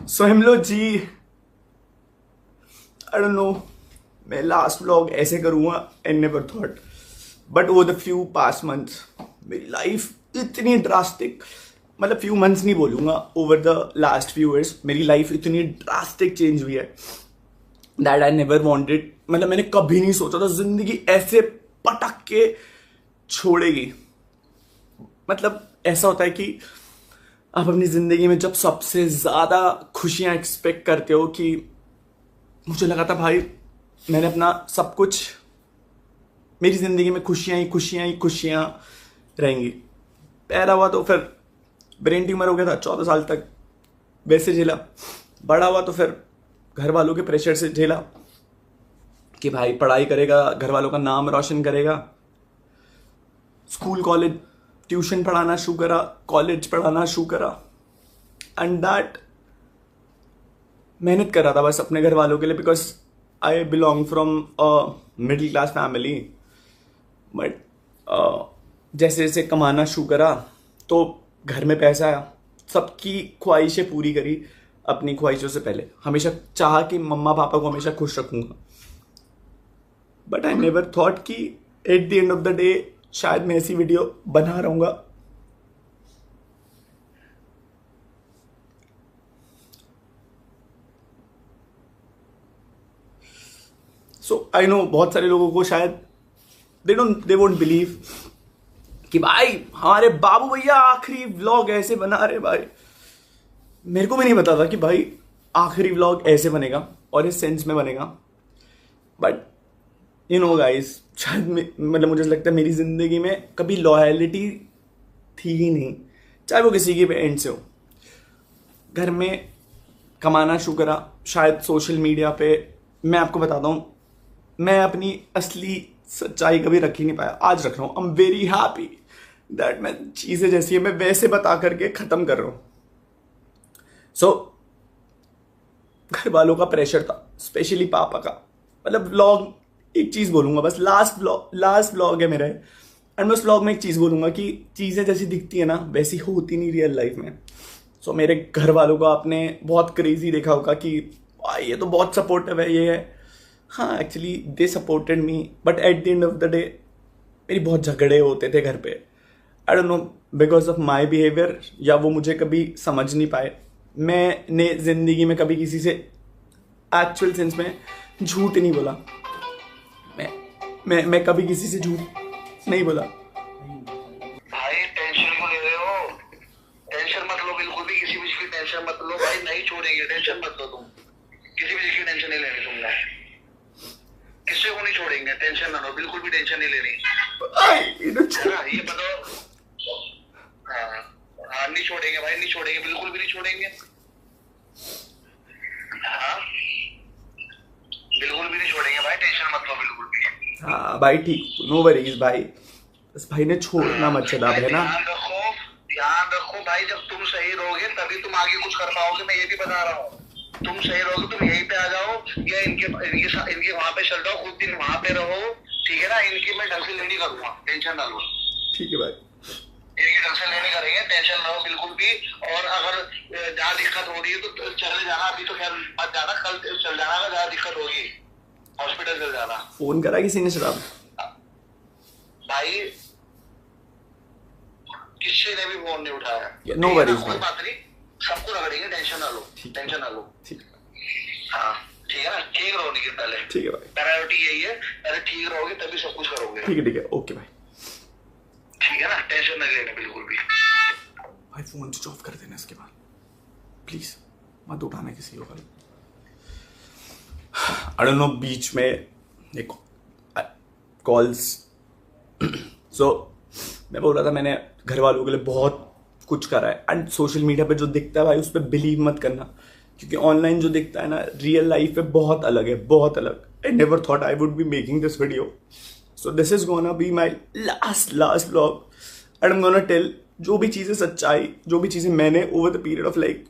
सो हम लोग जी, आई don't no, मैं लास्ट व्लॉग ऐसे करूँगा and never thought, but over the few past months मेरी लाइफ इतनी ड्रास्टिक, मतलब फ्यू मंथ्स नहीं बोलूँगा, over the last few years मेरी लाइफ इतनी ड्रास्टिक चेंज हुई है दैट आई नेवर वांटेड। मतलब मैंने कभी नहीं सोचा था जिंदगी ऐसे पटक के छोड़ेगी। मतलब ऐसा होता है कि आप अपनी जिंदगी में जब सबसे ज्यादा खुशियां एक्सपेक्ट करते हो, कि मुझे लगा था भाई मैंने अपना सब कुछ, मेरी जिंदगी में खुशियां ही खुशियां ही खुशियां रहेंगी। पैदा हुआ तो फिर ब्रेन ट्यूमर हो गया था, 14 साल तक वैसे झेला। बड़ा हुआ तो फिर घर वालों के प्रेशर से झेला कि भाई पढ़ाई करेगा, घर वालों का नाम रोशन करेगा। स्कूल कॉलेज ट्यूशन पढ़ाना शुरू करा, कॉलेज पढ़ाना शुरू करा, एंड दैट मेहनत कर रहा था बस अपने घर वालों के लिए, because I belong from a middle class family. But जैसे जैसे कमाना शुरू करा तो घर में पैसा आया, सबकी ख्वाहिशें पूरी करी, अपनी ख्वाहिशों से पहले हमेशा चाहा कि मम्मा पापा को हमेशा खुश रखूंगा। बट आई नेवर थॉट कि eight the end of the day शायद मैं ऐसी वीडियो बना रहूंगा। सो आई नो बहुत सारे लोगों को शायद दे वोंट बिलीव कि भाई हमारे बाबू भैया आखिरी व्लॉग ऐसे बना रहे। भाई मेरे को भी नहीं पता था कि भाई आखिरी व्लॉग ऐसे बनेगा और इस सेंस में बनेगा। बट यू नो गाइस, शायद मतलब मुझे लगता है मेरी जिंदगी में कभी लॉयलिटी थी ही नहीं, चाहे वो किसी की भी एंड से हो। घर में कमाना शुरू करा, शायद सोशल मीडिया पे मैं आपको बताता हूँ, मैं अपनी असली सच्चाई कभी रख ही नहीं पाया। आज रख रहा हूँ। I am very happy that मैं चीजें जैसी है मैं वैसे बता करके खत्म कर रहा हूँ। सो घर वालों का प्रेशर था, स्पेशली पापा का। मतलब व्लॉग, एक चीज बोलूंगा बस, लास्ट व्लॉग है मेरा, एंड मैं उस व्लॉग में एक चीज बोलूंगा कि चीजें जैसी दिखती है ना वैसी होती नहीं रियल लाइफ में। सो मेरे घर वालों को आपने बहुत क्रेजी देखा होगा कि भाई ये तो बहुत सपोर्टिव है, ये है। हाँ, actually they supported me, but at the end of the day मेरी बहुत झगड़े होते थे घर पे। आई don't no, because of my behaviour, या वो मुझे कभी समझ नहीं पाए। मैंने जिंदगी में कभी किसी से एक्चुअल सेंस में झूठ नहीं बोला। मैं कभी किसी से झूठ नहीं बोला। भाई टेंशन क्यों ले रहे हो? टेंशन मत लो, बिल्कुल भी किसी भी चीज की टेंशन मत लो भाई, नहीं छोड़ेंगे। टेंशन मत लो, तुम किसी भी चीज की टेंशन नहीं लेनी तुमने, किसी को नहीं छोड़ेंगे। टेंशन ना लो, बिल्कुल भी टेंशन नहीं लेनी है ना, ये बताओ। हाँ नहीं छोड़ेंगे भाई, नहीं छोड़ेंगे, बिल्कुल भी नहीं छोड़ेंगे। हाँ बिल्कुल भी नहीं छोड़ेंगे भाई, टेंशन मत लो बिल्कुल भी। हाँ भाई ठीक, नो वरीज भाई, बस भाई ने छोड़ना मत चला है ना। ध्यान रखो भाई, जब तुम सही रहोगे तभी तुम आगे कुछ कर पाओगे। मैं ये भी बता रहा हूँ, तुम सही रहोगे, तुम यहीं पे आ जाओ या इनके वहां पे चल जाओ, कुछ दिन वहां पे रहो, ठीक है ना। इनकी मैं ढंग से लेनी करूंगा, टेंशन ना लो। ठीक है भाई, इनकी ढंग से लेनी करेंगे, टेंशन ना लो बिल्कुल भी। और अगर जहाँ दिक्कत हो रही है तो चले जाना, अभी तो खैर मत जाना, कल चल जाना। अगर जहाँ दिक्कत होगी हॉस्पिटल चल जाना। फोन करा किसी ने शराब? भाई किसी ने भी फोन नहीं उठाया। नो वरीज, कोई बात नहीं, सबको रगड़ेंगे, टेंशन ना लो, टेंशन ना लो। ठीक है, हाँ ठीक है ना, ठीक रहो नहीं पहले। ठीक है भाई, प्रायोरिटी यही है, पहले ठीक रहोगे तभी सब कुछ करोगे। ठीक है, ओके भाई। ठीक है ना, टेंशन नहीं लेना बिल्कुल भी। भाई फोन स्विच ऑफ कर देना इसके बाद, प्लीज मत उठाना किसी को। आई डोंट नो, बीच में एक कॉल्स। सो मैं बोल रहा था मैंने घर वालों के लिए बहुत कुछ करा है, एंड सोशल मीडिया पे जो दिखता है भाई उस पर बिलीव मत करना, क्योंकि ऑनलाइन जो दिखता है ना रियल लाइफ पे बहुत अलग है, बहुत अलग। I never thought I would be making this video, so this is gonna be my last vlog, and I am gonna tell जो भी चीज़ें सच्चाई, जो भी चीज़ें मैंने over the period of like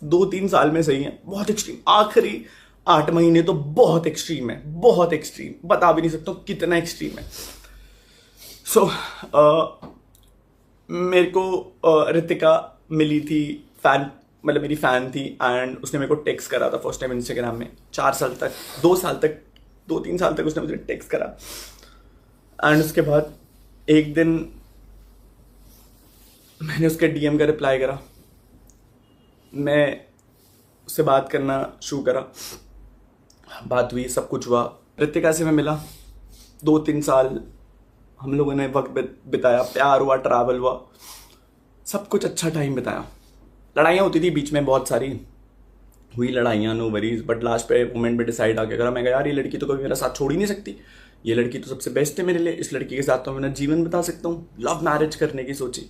2-3 साल में सही है, बहुत एक्सट्रीम। आखिरी 8 महीने तो बहुत एक्सट्रीम है, बहुत एक्सट्रीम, बता भी नहीं सकता कितना एक्सट्रीम है। सो मेरे को रितिका मिली थी फैन, मतलब मेरी फ़ैन थी एंड उसने मेरे को टेक्स्ट करा था फर्स्ट टाइम इंस्टाग्राम में। 4 साल तक 2 साल तक 2-3 साल तक उसने मुझे टेक्स्ट करा। एंड उसके बाद एक दिन मैंने उसके डीएम का रिप्लाई करा, मैं उससे बात करना शुरू करा, बात हुई, सब कुछ हुआ। रितिका से मैं मिला, 2-3 साल हम लोगों ने वक्त बिताया, प्यार हुआ, ट्रैवल हुआ, सब कुछ अच्छा टाइम बिताया। लड़ाइयाँ होती थी बीच में, बहुत सारी हुई लड़ाइयाँ, नो वरीज, बट लास्ट पे मोमेंट पे डिसाइड आके करा, मैं कहा यार ये लड़की तो कभी मेरा साथ छोड़ ही नहीं सकती, ये लड़की तो सबसे बेस्ट है मेरे लिए, इस लड़की के साथ तो मैं अपना जीवन बिता सकता हूँ। लव मैरिज करने की सोची,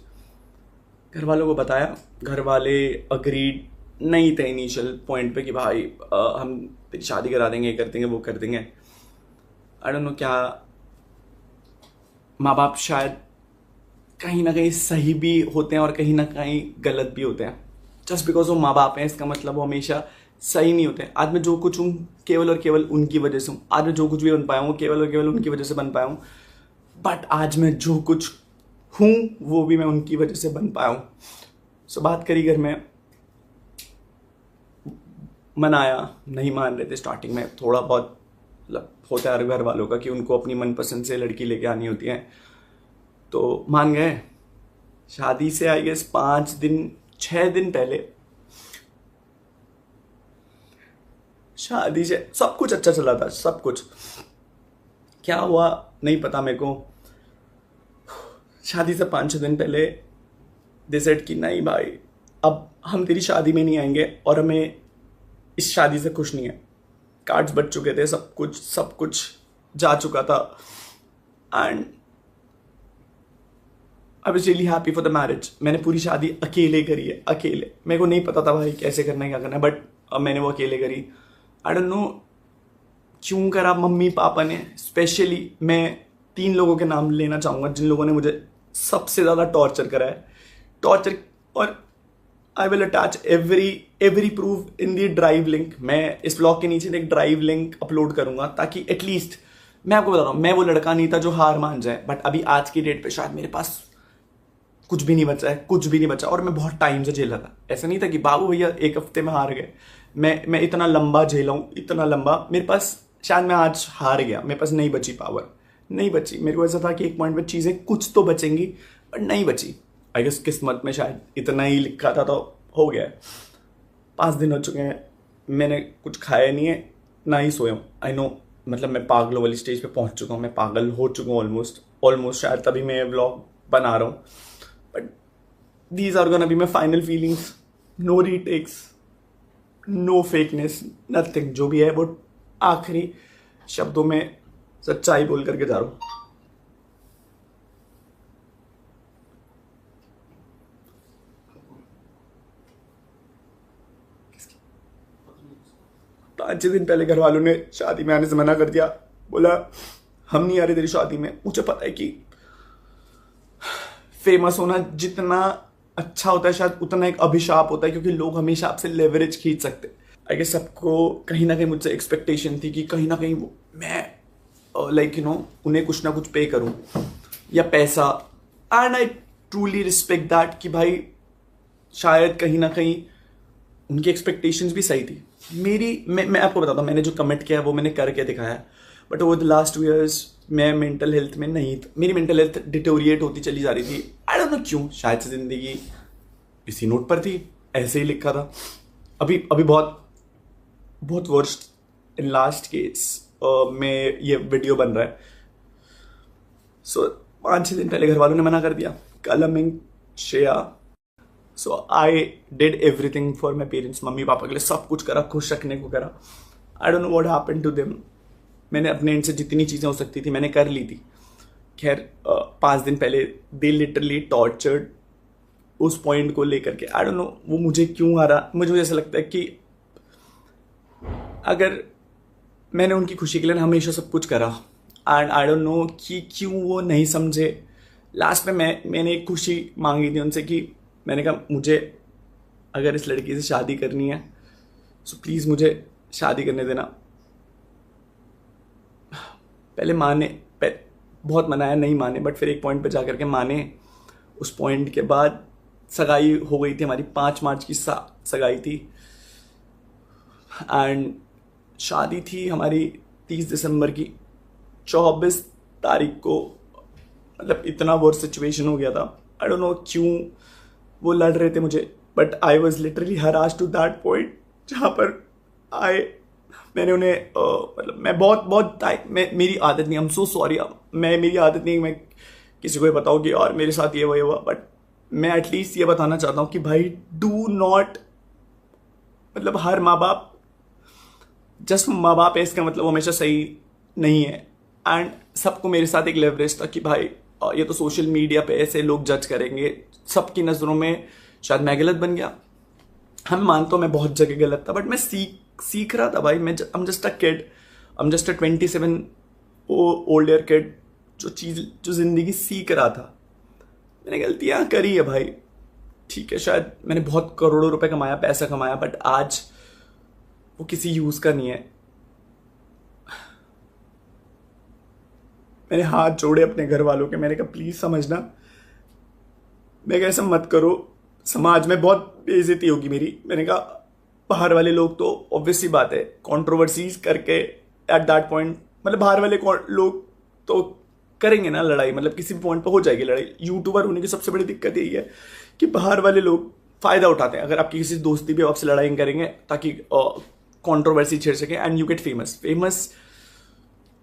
घर वालों को बताया, घर वाले अग्रीड नहीं थे इनिशियल पॉइंट पे कि भाई हम तेरी शादी करा देंगे, ये कर देंगे, वो कर देंगे। आई डोंट नो क्या, माँ बाप शायद कहीं ना कहीं सही भी होते हैं और कहीं ना कहीं गलत भी होते हैं। जस्ट बिकॉज वो माँ बाप हैं इसका मतलब वो हमेशा सही नहीं होते। आज मैं जो कुछ हूँ केवल और केवल उनकी वजह से हूँ, आज मैं जो कुछ भी बन पाया हूँ केवल और केवल उनकी वजह से बन पाया हूँ। बट आज मैं जो कुछ हूँ वो भी मैं उनकी वजह से बन पाया हूँ। सो बात करी घर में, मनाया, नहीं मान रहे थे स्टार्टिंग में, थोड़ा बहुत मतलब होता है घर वालों का कि उनको अपनी मनपसंद से लड़की लेके आनी होती है, तो मान गए। शादी से आई गेस 6 दिन पहले, शादी से सब कुछ अच्छा चला था, सब कुछ। क्या हुआ नहीं पता मेरे को। शादी से 5-6 दिन पहले दे सेड कि नहीं भाई अब हम तेरी शादी में नहीं आएंगे और हमें इस शादी से खुश नहीं है। कार्ड्स बच चुके थे, सब कुछ जा चुका था and I was really happy for the marriage. मैंने पूरी शादी अकेले करी है, अकेले। मेरे को नहीं पता था भाई कैसे करना है, क्या करना है, बट अब मैंने वो अकेले करी। आई डोंट नो क्यों करा मम्मी पापा ने। स्पेशली मैं 3 लोगों के नाम लेना चाहूँगा जिन लोगों ने मुझे सबसे ज़्यादा टॉर्चर करा है, टॉर्चर। और I will attach every proof in the drive link. मैं इस ब्लॉग के नीचे एक ड्राइव लिंक अपलोड करूंगा ताकि एटलीस्ट, मैं आपको बता रहा हूँ, मैं वो लड़का नहीं था जो हार मान जाए, बट अभी आज की डेट पे शायद मेरे पास कुछ भी नहीं बचा है, कुछ भी नहीं बचा। और मैं बहुत टाइम से झेला था, ऐसा नहीं था कि बाबू भैया 1 हफ्ते में हार गए। मैं इतना लंबा झेला हूँ, इतना लंबा। मेरे पास शायद मैं आज हार गया, मेरे पास नहीं बची पावर, नहीं बची। मेरे को ऐसा था कि एक पॉइंट पे चीज़ें कुछ तो बचेंगी, बट नहीं बची। आई गेस किस्मत में शायद इतना ही लिखा था तो हो गया। 5 दिन हो चुके हैं, मैंने कुछ खाया नहीं है, ना ही सोया हूँ। आई नो, मतलब मैं पागलों वाली स्टेज पे पहुँच चुका हूँ, मैं पागल हो चुका हूँ ऑलमोस्ट। शायद तभी मैं व्लॉग बना रहा हूँ, but these are gonna be my final feelings. No retakes, no fakeness, nothing. जो भी है वो आखिरी शब्दों में सच्चाई बोल करके जा रहा हूँ। पाँच 6 दिन पहले घर वालों ने शादी में आने से मना कर दिया, बोला हम नहीं आ रहे तेरी शादी में। मुझे पता है कि फेमस होना जितना अच्छा होता है शायद उतना एक अभिशाप होता है, क्योंकि लोग हमेशा आपसे लेवरेज खींच सकते। आई गेस सबको कहीं ना कहीं मुझसे एक्सपेक्टेशन थी कि कहीं ना कहीं मैं लाइक उन्हें कुछ ना कुछ पे करूं या पैसा। And I truly respect that कि भाई शायद कहीं ना कहीं उनकी एक्सपेक्टेशंस भी सही थी। मैं आपको बताता हूँ, मैंने जो कमिट किया वो मैंने करके दिखाया। But over the last 2 years मैं मेंटल हेल्थ में नहीं था, मेरी मेंटल हेल्थ डिटोरिएट होती चली जा रही थी। आई डोंट नो क्यों, शायद से जिंदगी इसी नोट पर थी, ऐसे ही लिखा था। अभी बहुत वर्स्ट इन लास्ट केस में ये वीडियो बन रहा है। सो 5-6 दिन पहले घर वालों ने मना कर दिया, कलमिंग Shreya. So I did everything for my parents. मम्मी पापा के लिए सब कुछ करा, खुश रखने को करा। I don't know what happened to them. मैंने अपने एंड से जितनी चीज़ें हो सकती थी मैंने कर ली थी। खैर 5 दिन पहले दे लिटरली टॉर्चर्ड उस पॉइंट को लेकर के। आई डोंट नो वो मुझे क्यों आ रहा। मुझे ऐसा लगता है कि अगर मैंने उनकी खुशी के लिए हमेशा सब कुछ करा, एंड आई डोंट नो कि क्यों वो नहीं समझे। लास्ट में मैंने एक खुशी मांगी थी उनसे कि मैंने कहा मुझे अगर इस लड़की से शादी करनी है सो प्लीज़ मुझे शादी करने देना। पहले बहुत मनाया, नहीं माने, बट फिर एक पॉइंट पे जा करके माने। उस पॉइंट के बाद सगाई हो गई थी हमारी, 5 मार्च की सगाई थी। एंड शादी थी हमारी 30 दिसंबर की। 24 तारीख को मतलब इतना वर्स्ट सिचुएशन हो गया था। आई डोंट नो क्यों वो लड़ रहे थे मुझे, but I was literally harassed to that point जहाँ पर मैंने उन्हें मतलब मैं बहुत मेरी आदत नहीं, आई एम सो सॉरी, मेरी आदत नहीं मैं किसी को ये बताऊँ कि और मेरे साथ ये हुआ, बट मैं एटलीस्ट ये बताना चाहता हूँ कि भाई डू नॉट, मतलब हर माँ बाप जस्ट माँ बाप है इसका मतलब वो हमेशा सही नहीं है। एंड सबको मेरे साथ एक लेवरेज था कि भाई ये तो सोशल मीडिया पे ऐसे लोग जज करेंगे, सबकी नज़रों में शायद मैं गलत बन गया। हम मानता हूँ मैं बहुत जगह गलत था, बट मैं सीख रहा था भाई। मैं I am just a kid, I am just a 27 old year kid जो जिंदगी सीख रहा था। मैंने गलतियां करी है भाई, ठीक है, शायद मैंने बहुत करोड़ों रुपए कमाया, पैसा कमाया, बट आज वो किसी यूज का नहीं है। मैंने हाथ जोड़े अपने घर वालों के, मैंने कहा प्लीज समझना, मैं ऐसा मत करो, समाज में बहुत बेइज्जती होगी मेरी। मैंने कहा बाहर वाले लोग तो ऑब्वियसली बात है कंट्रोवर्सीज करके एट दैट पॉइंट, मतलब बाहर वाले लोग तो करेंगे ना लड़ाई, मतलब किसी पॉइंट पर हो जाएगी लड़ाई। यूट्यूबर होने की सबसे बड़ी दिक्कत यही है कि बाहर वाले लोग फायदा उठाते हैं। अगर आपकी किसी दोस्ती भी आपसे लड़ाई करेंगे ताकि कंट्रोवर्सी छेड़ सके एंड यू गेट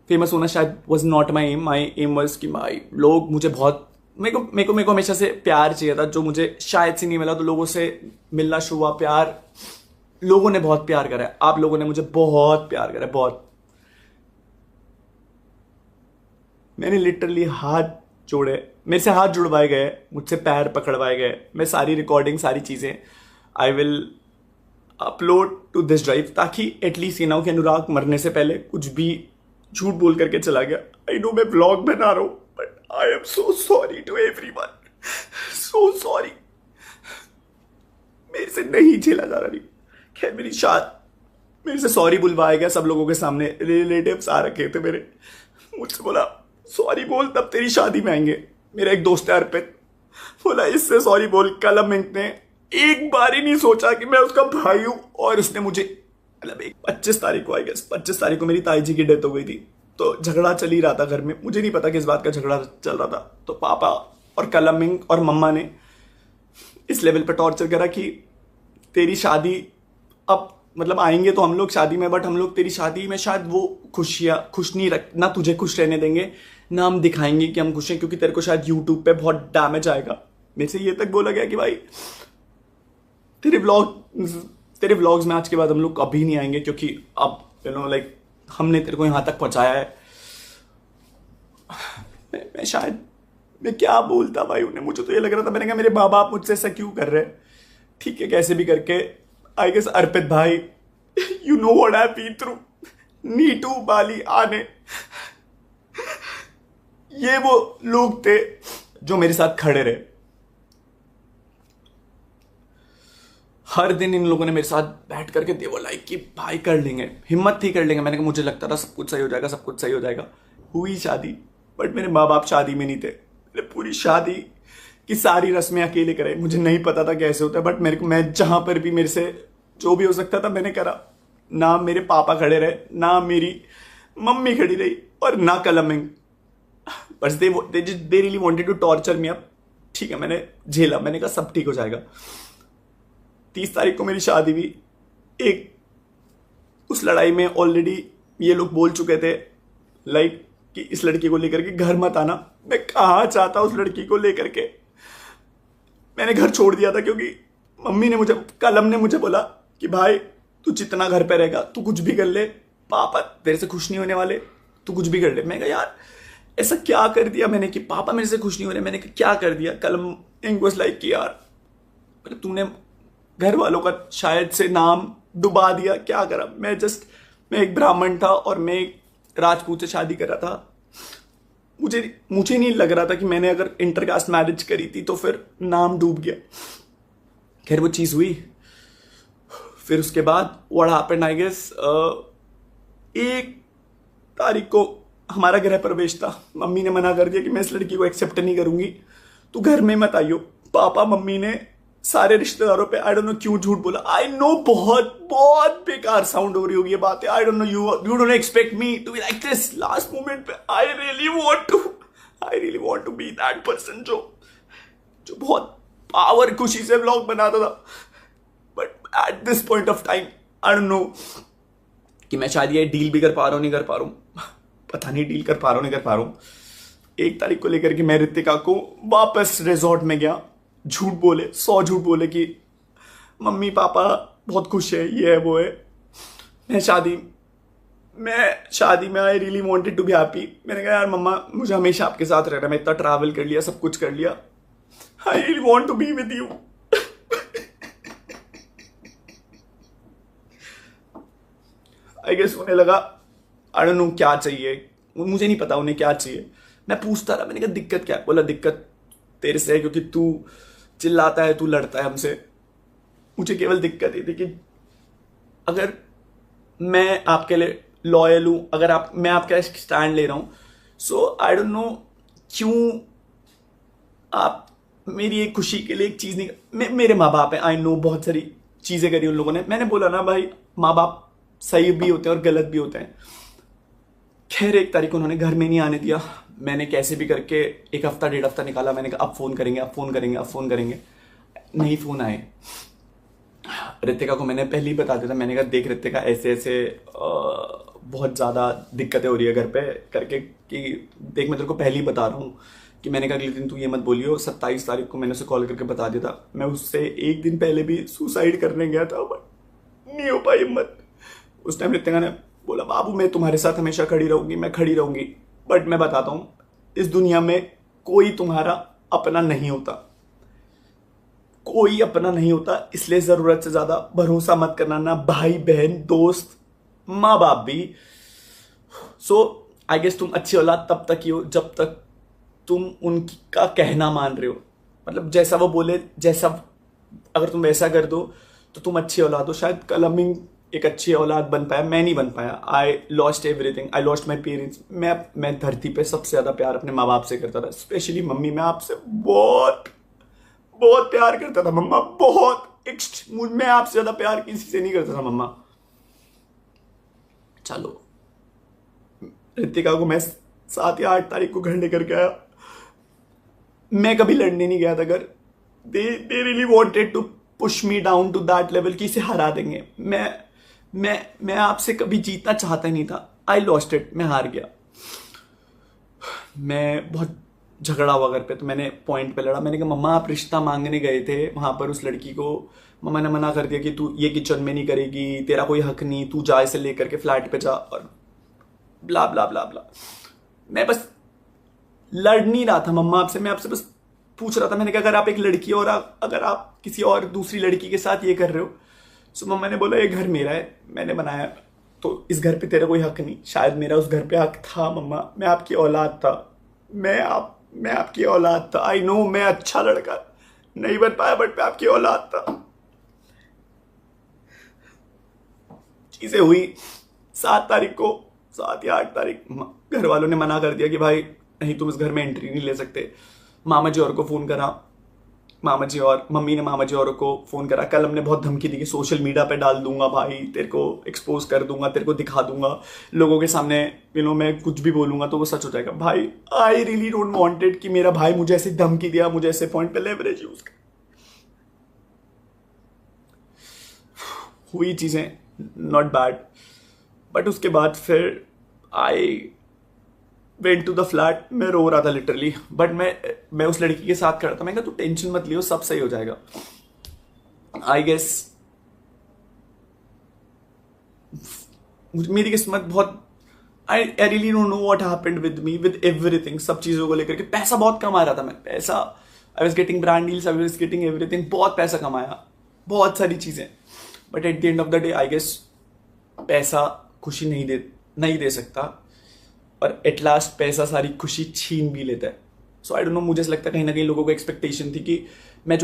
फेमस होना शायद was not my aim was कि माई लोग मुझे बहुत, मेरे को हमेशा से प्यार चाहिए था जो मुझे शायद से नहीं मिला। तो लोगों से मिलना शुरू हुआ, प्यार, लोगों ने बहुत प्यार करा है, आप लोगों ने मुझे बहुत प्यार करा है, बहुत। मैंने लिटरली हाथ जोड़े, मेरे से हाथ जुड़वाए गए, मुझसे पैर पकड़वाए गए। मैं सारी रिकॉर्डिंग, सारी चीजें I will upload to this drive, ताकि एटलीस्ट ये ना हो कि अनुराग मरने से पहले कुछ भी झूठ बोल करके चला गया। आई नो मैं व्लॉग बना रहा हूं, but I am so sorry to everyone, so sorry. मेरे से नहीं झेला जा रहा नहीं। खैर मेरे से सॉरी बुलवाया गया सब लोगों के सामने, रिलेटिव्स आ रखे थे मेरे, मुझसे बोला सॉरी बोल तब तेरी शादी में आएंगे। मेरा एक दोस्त है अर्पित, बोला इससे सॉरी बोल। कलम ने एक बार ही नहीं सोचा कि मैं उसका भाई हूं, और उसने मुझे मतलब 25 तारीख को, आई गेस 25 तारीख को मेरी ताई जी की डेथ हो गई थी। तो झगड़ा चल ही रहा था घर में, मुझे नहीं पता किस बात का झगड़ा चल रहा था। तो पापा और कलमिंग और मम्मा ने इस लेवल पर टॉर्चर करा कि तेरी शादी अब, मतलब आएंगे तो हम लोग शादी में, बट हम लोग तेरी शादी में शायद वो खुश नहीं रख, ना तुझे खुश रहने देंगे, ना हम दिखाएंगे कि हम खुश हैं, क्योंकि तेरे को शायद यूट्यूब पे बहुत डैमेज आएगा। मेरे से ये तक बोला गया कि भाई तेरे व्लॉग्स में आज के बाद हम लोग कभी नहीं आएंगे, क्योंकि अब यू नो लाइक हमने तेरे को यहां तक पहुंचाया है। मैं क्या बोलता भाई उन्हें, मुझे तो ये लग रहा था, मैंने कहा मेरे माँ बाप मुझसे ऐसा क्यों कर रहे हैं। ठीक है, कैसे भी करके आई गेस अर्पित भाई, you know what I been through, Neetu Bali आने, ये वो लोग थे जो मेरे साथ खड़े रहे। हर दिन इन लोगों ने मेरे साथ बैठ करके दे वो लाइक कि भाई कर लेंगे, हिम्मत थी कर लेंगे। मैंने कहा मुझे लगता था सब कुछ सही हो जाएगा, सब कुछ सही हो जाएगा। हुई शादी, बट मेरे माँ बाप शादी में नहीं थे। मेरे पूरी शादी की सारी रस्में अकेले करे, मुझे नहीं पता था कैसे होता है, बट मैं जहां पर भी मेरे से जो भी हो सकता था मैंने करा। ना मेरे पापा खड़े रहे, ना मेरी मम्मी खड़ी रही, और ना कलमिंग, बस they really wanted to torture me. अब ठीक है, मैंने झेला, मैंने कहा सब ठीक हो जाएगा। 30 तारीख को मेरी शादी हुई। उस लड़ाई में ऑलरेडी ये लोग बोल चुके थे लाइक कि इस लड़की को लेकर के घर मत आना। मैं कहाँ चाहता उस लड़की को लेकर के, मैंने घर छोड़ दिया था, क्योंकि कलम ने मुझे बोला कि भाई तू जितना घर पे रहेगा तू कुछ भी कर ले, पापा तेरे से खुश नहीं होने वाले, तू कुछ भी कर ले। मैं कहा यार ऐसा क्या कर दिया मैंने कि पापा मेरे से खुश नहीं हो रहे। मैंने कहा क्या कर दिया। कलम वाज लाइक कि यार मतलब तूने घर वालों का शायद से नाम डुबा दिया, क्या करा। मैं एक ब्राह्मण था और मैं एक राजपूत से शादी कर रहा था। मुझे नहीं लग रहा था कि मैंने अगर इंटरकास्ट मैरिज करी थी तो फिर नाम डूब गया। खैर वो चीज हुई। फिर उसके बाद व्हाट हैपेंड आई गेस 1 तारीख को हमारा गृह प्रवेश था। मम्मी ने मना कर दिया कि मैं इस लड़की को एक्सेप्ट नहीं करूंगी, तू घर में मत आइयो। पापा मम्मी ने सारे रिश्तेदारों पे आई डोंट नो क्यों झूठ बोला। आई नो बहुत बहुत बेकार साउंड हो रही होगी ये बातें। I don't know you don't expect me to be like this. Last moment पे I really want to be that person जो बहुत पावर खुशी से व्लॉग बनाता था। But at this point of time I don't know कि मैं शायद ये डील भी कर पा रहा हूं नहीं कर पा रहा हूं, पता नहीं डील कर पा रहा हूं नहीं कर पा रहा हूं। 1 तारीख को लेकर के मैं रितिका को वापस रिजॉर्ट में गया, झूठ बोले 100 झूठ बोले कि मम्मी पापा बहुत खुश है, ये है वो है। मैं शादी में I really wanted to be happy. मैंने कहा यार मम्मा मुझे हमेशा आपके साथ रहना, मैं इतना ट्रैवल कर लिया, सब कुछ कर लिया, I really want to be with you. I guess उन्हें लगा आई डोंट नो क्या चाहिए, मुझे नहीं पता उन्हें क्या चाहिए। मैं पूछता रहा, मैंने कहा दिक्कत क्या है? बोला दिक्कत तेरे से है क्योंकि तू चिल्लाता है, तू लड़ता है हमसे। मुझे केवल दिक्कत ये थी कि अगर मैं आपके लिए लॉयल हूं, अगर मैं आपका स्टैंड ले रहा हूं, सो आई डोंट नो क्यों आप मेरी एक खुशी के लिए एक चीज नहीं। मेरे माँ बाप है, आई नो बहुत सारी चीजें करी उन लोगों ने। मैंने बोला ना भाई माँ बाप सही भी होते हैं और गलत भी होते हैं। खैर 1 तारीख को उन्होंने घर में नहीं आने दिया। मैंने कैसे भी करके 1 हफ्ता 1.5 हफ्ता निकाला। मैंने कहा अब फोन करेंगे, अब फोन करेंगे, अब फोन करेंगे, नहीं फोन आए। रितिका को मैंने पहले ही बता दिया था, मैंने कहा देख रितिका ऐसे ऐसे बहुत ज़्यादा दिक्कतें हो रही है घर पे करके, कि देख मैं तेरे को पहले ही बता रहा हूँ कि मैंने कहा अगले दिन तू ये मत बोलियो। 27 तारीख को मैंने उसे कॉल करके बता दिया था। मैं उससे 1 दिन पहले भी सुसाइड करने गया था बट नहीं हो पाई हिम्मत। उस टाइम रितिका ने बोला बाबू मैं तुम्हारे साथ हमेशा खड़ी रहूंगी, मैं खड़ी रहूंगी, बट मैं बताता हूं इस दुनिया में कोई तुम्हारा अपना नहीं होता, कोई अपना नहीं होता। इसलिए जरूरत से ज्यादा भरोसा मत करना, ना भाई बहन दोस्त माँ बाप भी। सो आई गेस तुम अच्छी औलाद तब तक ही हो जब तक तुम उनका कहना मान रहे हो। मतलब जैसा वो बोले, जैसा अगर तुम वैसा कर दो तो तुम अच्छी औलाद हो। शायद कल अमीन एक अच्छी औलाद बन पाया, मैं नहीं बन पाया। I lost everything, I lost my parents. मैं धरती पे सबसे ज्यादा प्यार अपने माँ बाप से करता था, स्पेशली मम्मी। मैं आपसे बहुत बहुत प्यार करता था मम्मा, बहुत। मैं आपसे ज्यादा प्यार किसी से नहीं करता था मम्मा। चलो रितिका को मैं 7 या 8 तारीख को घर लेकर के आया। मैं कभी लड़ने नहीं गया था अगर they really wanted to push me down to that level कि इसे हरा देंगे। मैं आपसे कभी जीतना चाहता ही नहीं था। आई लॉस्ट इट, मैं हार गया। मैं बहुत झगड़ा हुआ घर पे, तो मैंने पॉइंट पे लड़ा। मैंने कहा मम्मा आप रिश्ता मांगने गए थे वहां पर उस लड़की को, मम्मा ने मना कर दिया कि तू ये किचन में नहीं करेगी, तेरा कोई हक नहीं, तू जा इसे लेकर के फ्लैट पे जा, और ब्ला ब्ला ब्ला ब्ला। मैं बस लड़ नहीं रहा था मम्मा आपसे, मैं आपसे बस पूछ रहा था। मैंने कहा अगर आप एक लड़की और अगर आप किसी और दूसरी लड़की के साथ ये कर रहे हो, सो मम्मा ने बोला ये घर मेरा है, मैंने बनाया, तो इस घर पे तेरा कोई हक नहीं। शायद मेरा उस घर पे हक था मम्मा, मैं आपकी औलाद था, मैं आपकी औलाद था। आई नो मैं अच्छा लड़का नहीं बन पाया बट मैं आपकी औलाद था। चीजें हुई 7 तारीख को, 7 या 8 तारीख घर वालों ने मना कर दिया कि भाई नहीं तुम इस घर में एंट्री नहीं ले सकते। मामा जी और को फोन करा, मम्मी ने मामा जी और को फोन करा। कल हमने बहुत धमकी दी कि सोशल मीडिया पे डाल दूंगा भाई, तेरे को एक्सपोज कर दूंगा, तेरे को दिखा दूंगा लोगों के सामने, मैं कुछ भी बोलूंगा तो वो सच हो जाएगा। भाई आई रियली डोंट वांटेड कि मेरा भाई मुझे ऐसे धमकी दिया, मुझे ऐसे पॉइंट पे लेवरेज यूज कर। हुई चीजें नॉट बैड, बट उसके बाद फिर I went to the flat. मैं रो रहा था लिटरली, बट मैं उस लड़की के साथ खड़ा था। मैं कहा तू टेंशन मत लियो, सब सही हो जाएगा। आई गेस मेरी किस्मत बहुत, I really don't know what happened with me, with everything. सब चीजों को लेकर के पैसा बहुत कमा रहा था मैं, पैसा, I was getting brand deals, I was getting everything, बहुत पैसा कमाया, बहुत सारी चीजें। But at the end of the day I guess पैसा खुशी नहीं दे सकता, और एट लास्ट पैसा सारी खुशी छीन भी लेता है। सो आई डोंट नो, मुझे ऐसा लगता है कहीं ना कहीं लोगों को एक्सपेक्टेशन थी कि मैं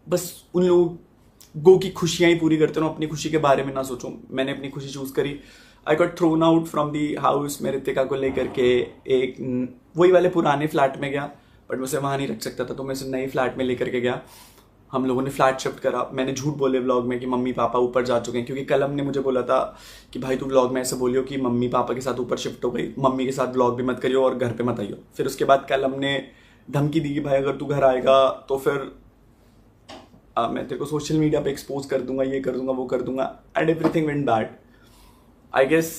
बस उन लोगों की खुशियां ही पूरी करते रहूं, अपनी खुशी के बारे में ना सोचूं। मैंने अपनी खुशी चूज करी। I got thrown out from the house. मैं रितिका को लेकर के एक वही वाले पुराने फ्लैट में गया, बट मैं उसे वहां नहीं रख सकता था, तो मैं उसे नए फ्लैट में लेकर के गया। हम लोगों ने फ्लैट शिफ्ट करा। मैंने झूठ बोले व्लॉग में कि मम्मी पापा ऊपर जा चुके हैं, क्योंकि कलम ने मुझे बोला था कि भाई तू व्लॉग में ऐसे बोलियो कि मम्मी पापा के साथ ऊपर शिफ्ट हो गई, मम्मी के साथ व्लॉग भी मत करियो और घर पे मत आइयो। फिर उसके बाद कलम ने धमकी दी कि भाई अगर तू घर आएगा तो फिर मैं तेरे को सोशल मीडिया पे एक्सपोज कर दूंगा, ये कर दूंगा, वो कर दूंगा, and everything went bad. I guess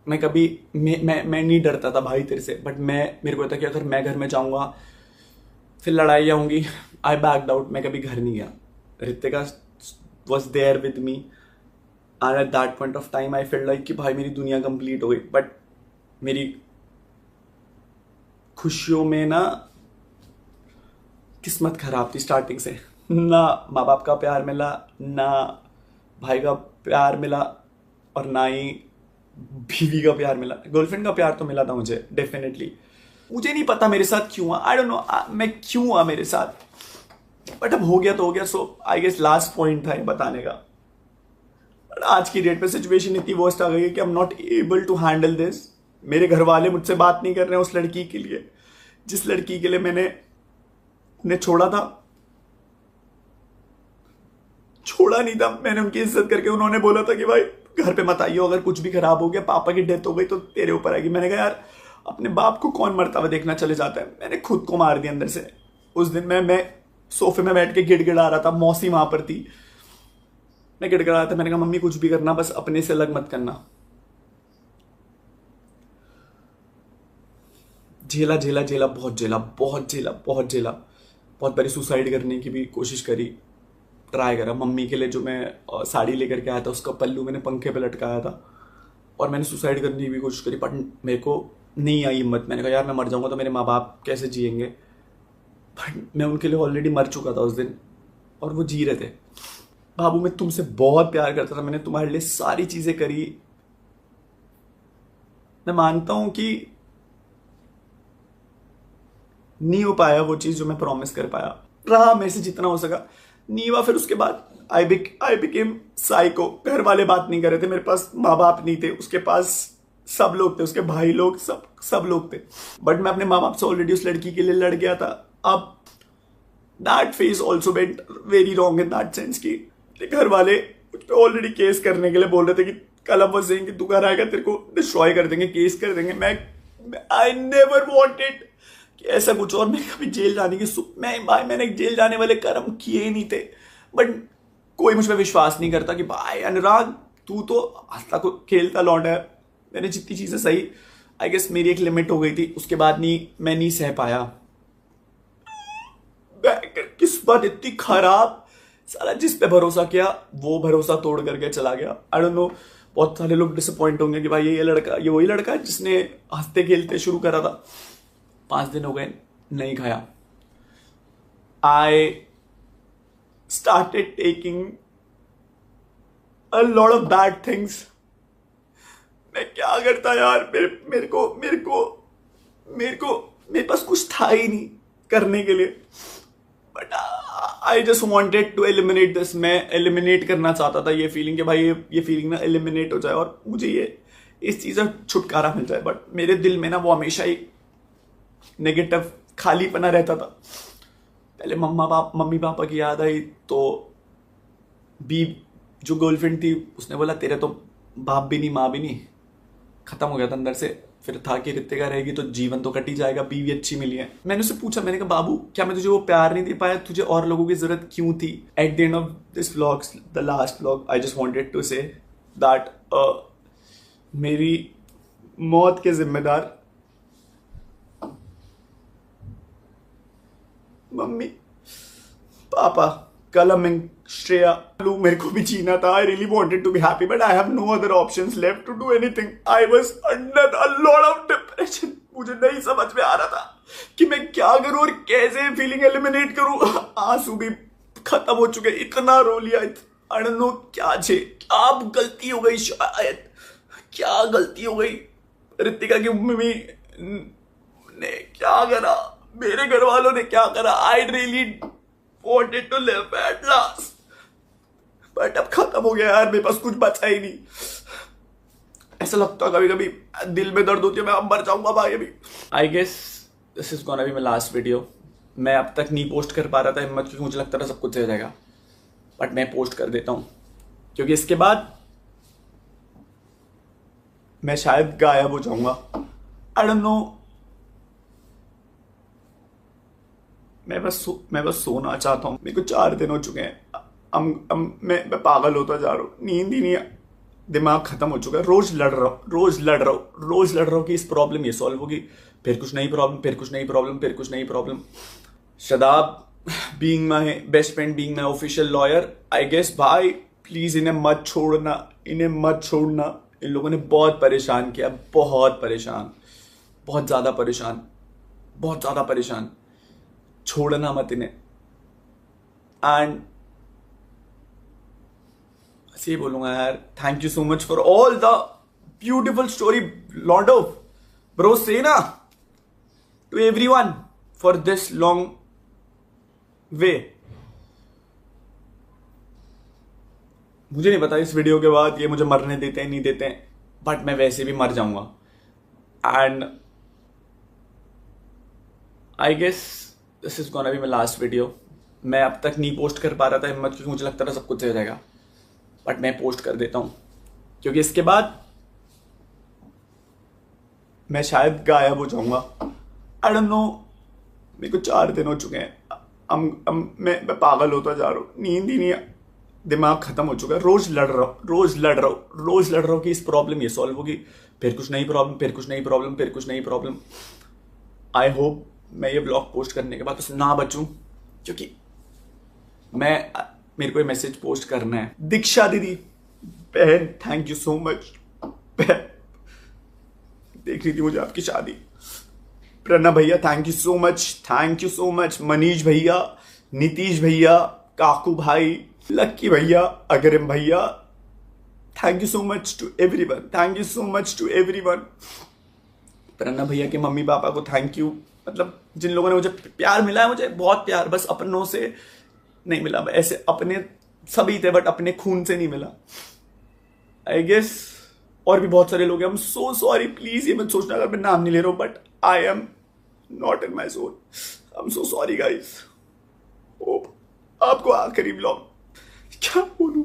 मैं कभी मैं नहीं डरता था भाई तेरे से, बट मेरे को था कि अगर मैं घर में जाऊंगा फिर लड़ाइयाँ होंगी। आई बैक्ड आउट, मैं कभी घर नहीं गया। Ritika was there with me and at that point of time I feel like कि भाई मेरी दुनिया कंप्लीट हो गई। बट मेरी खुशियों में ना किस्मत खराब थी स्टार्टिंग से। ना माँ बाप का प्यार मिला, ना भाई का प्यार मिला, और ना ही बीवी का प्यार मिला। गर्लफ्रेंड का प्यार तो मिला था मुझे डेफिनेटली। मुझे नहीं पता मेरे साथ क्यों हुआ, आई डोंट नो मैं क्यों हुआ मेरे साथ, बट अब हो गया तो हो गया। सो आई गेस लास्ट पॉइंट था ये बताने का। बट आज की डेट पे सिचुएशन इतनी वर्स्ट आ गई है कि I am not able to handle this. मेरे घर वाले मुझसे बात नहीं कर रहे हैं उस लड़की के लिए जिस लड़की के लिए मैंने उन्हें छोड़ा था। छोड़ा नहीं था, मैंने उनकी इज्जत करके, उन्होंने बोला था कि भाई घर पे मत आइयो, अगर कुछ भी खराब हो गया, पापा की डेथ हो गई तो तेरे ऊपर आएगी। मैंने कहा यार अपने बाप को कौन मरता हुआ देखना चले जाता है। मैंने खुद को मार दिया अंदर से। उस दिन मैं सोफे में बैठ के गिड़गिड़ा रहा था, मौसी वहां पर थी, मैं गिड़गिड़ा रहा था। मैंने कहा मम्मी कुछ भी करना बस अपने से अलग मत करना। झेला झेला झेला, बहुत झेला, बहुत झेला, बहुत झेला। बहुत बारी सुसाइड करने की भी कोशिश करी, ट्राई करा। मम्मी के लिए जो मैं साड़ी लेकर के आया था उसका पल्लू मैंने पंखे पे लटकाया था, और मैंने सुसाइड करने की भी कोशिश करी, बट मेरे को नहीं आई हिम्मत। मैंने कहा यार मैं मर जाऊंगा तो मेरे माँ बाप कैसे जिएंगे। बट मैं उनके लिए ऑलरेडी मर चुका था उस दिन, और वो जी रहे थे। बाबू मैं तुमसे बहुत प्यार करता था, मैंने तुम्हारे लिए सारी चीजें करी। मैं मानता हूं कि नहीं हो पाया वो चीज जो मैं प्रॉमिस कर पाया, रहा मेरे से जितना हो सका, नहीं हुआ। फिर उसके बाद आई बिकेम साइको। घर वाले बात नहीं कर रहे थे, मेरे पास माँ बाप नहीं थे, उसके पास सब लोग थे, उसके भाई लोग, सब लोग थे। बट मैं अपने माँ बाप से ऑलरेडी उस लड़की के लिए लड़ गया था। अब that phase also went very wrong in that sense कि घर वाले मुझ पे ऑलरेडी केस करने के लिए बोल रहे थे कि कल अब वो कि तू घर आएगा तेरे को डिस्ट्रॉय कर देंगे, केस कर देंगे। मैं आई नेवर वॉन्टेड कि ऐसा कुछ, और मैं कभी जेल जाने की मैंने जेल जाने वाले कर्म किए ही नहीं थे। बट कोई मुझ पर विश्वास नहीं करता कि भाई अनुराग तू तो हंसता को खेलता लौंडा है। मैंने जितनी चीजें सही, आई गेस मेरी एक लिमिट हो गई थी, उसके बाद मैं नहीं सह पाया। किस्मत इतनी खराब, साला जिस पे भरोसा किया वो भरोसा तोड़ करके चला गया। आई डोंट नो, बहुत सारे लोग डिसअपॉइंट होंगे कि भाई ये वही लड़का है जिसने हंसते खेलते शुरू करा था। 5 दिन हो गए नहीं खाया। I started taking a lot of bad things. मैं क्या करता यार, मेरे पास कुछ था ही नहीं करने के लिए। But I just wanted to eliminate this. मैं एलिमिनेट करना चाहता था ये फीलिंग कि भाई ये फीलिंग ना एलिमिनेट हो जाए और मुझे इस चीज से छुटकारा मिल जाए। बट मेरे दिल में ना वो हमेशा ही नेगेटिव खालीपना रहता था। पहले मम्मी पापा की याद आई तो जो गर्लफ्रेंड थी उसने बोला तेरे तो बाप भी नहीं माँ भी नहीं, खत्म हो गया था अंदर से। फिर था कि रितिका रहेगी तो जीवन तो कट ही जाएगा, बीवी अच्छी मिली है। मैंने उससे पूछा, मैंने कहा बाबू क्या मैं तुझे वो प्यार नहीं दे पाया, तुझे और लोगों की जरूरत क्यों थी। At the end of this vlog, the last vlog, I just wanted to say that मेरी मौत के जिम्मेदार मम्मी पापा, कलम एंड श्रेया। लोग मेरे को भी जीना था। I really wanted to be happy but I have no other options left to do anything. I was under a lot of depression. मुझे नहीं समझ में आ रहा था कि मैं क्या करूं और कैसे फीलिंग एलिमिनेट करूं। आंसू भी खत्म हो चुके, इतना रो लिया। आई डोंट नो क्या गलती हो गई, शायद क्या गलती हो गई। रितिका की मम्मी ने क्या करा, मेरे घर वालों ने क्या करा। I really wanted to live at last, but अब खत्म हो गया यार, मेरे पास कुछ बचा ही नहीं। ऐसा लगता है कभी कभी दिल में दर्द होती है मैं अब मर जाऊंगा भाई अभी। I guess this is gonna be my last video. मैं अब तक नहीं पोस्ट कर पा रहा था हिम्मत, क्योंकि मुझे लगता था सब कुछ सही हो जाएगा, बट मैं पोस्ट कर देता हूँ क्योंकि इसके बाद मैं शायद गायब हो जाऊंगा। आई डोंट नो, मैं बस सोना चाहता हूँ। मेरे को 4 दिन हो चुके हैं, मैं पागल होता जा रहा हूँ, नींद ही नहीं, दिमाग खत्म हो चुका है। रोज लड़ रहा हूँ कि इस प्रॉब्लम ये सॉल्व होगी, फिर कुछ नई प्रॉब्लम, फिर कुछ नई प्रॉब्लम, फिर कुछ नई problem. Shadab being my best friend, being my official lawyer, I guess भाई प्लीज इन्हें मत छोड़ना, इन लोगों ने बहुत परेशान किया, बहुत ज्यादा परेशान। छोड़ना मत इन्हें। एंड ऐसे ही बोलूंगा यार, thank you so much for all the beautiful story लॉन्डो ब्रो, से ना to everyone for this long way. मुझे नहीं पता इस वीडियो के बाद ये मुझे मरने देते हैं नहीं देते हैं, बट मैं वैसे भी मर जाऊंगा। And I guess this is gonna be my last video. मैं अब तक नहीं पोस्ट कर पा रहा था हिम्मत, क्योंकि मुझे लगता था सब कुछ सही हो जाएगा, बट मैं पोस्ट कर देता हूं क्योंकि इसके बाद मैं शायद गायब हो जाऊंगा। आई डोंट नो, मेरे को 4 दिन हो चुके हैं, मैं पागल होता जा रहा हूँ, नींद ही नहीं, दिमाग खत्म हो चुका है। रोज लड़ रहा हूँ कि इस प्रॉब्लम ये सॉल्व होगी, फिर कुछ नई प्रॉब्लम। आई होप मैं ये ब्लॉग पोस्ट करने के बाद उससे ना बचूं, क्योंकि मेरे को ये मैसेज पोस्ट करना है। दीक्षा दीदी बहन, थैंक यू सो मच, देख रही थी मुझे आपकी शादी। प्रणव भैया thank you so much. Manish भैया, नीतीश भैया, काकू भाई, लक्की भैया, अगरिम भैया, thank you so much to everyone. Pranav भैया के मम्मी पापा को थैंक यू, मतलब जिन लोगों ने मुझे प्यार मिला है, मुझे बहुत प्यार, बस अपनों से नहीं मिला। ऐसे अपने सभी थे बट अपने खून से नहीं मिला। आई गेस और भी बहुत सारे लोग हैं। आई एम सो सॉरी, प्लीज ये मत सोचना अगर मैं नाम नहीं ले रहा हूं, but I am not in my soul. I am so sorry guys. आपको आखिरी ब्लॉग क्या बोलूं।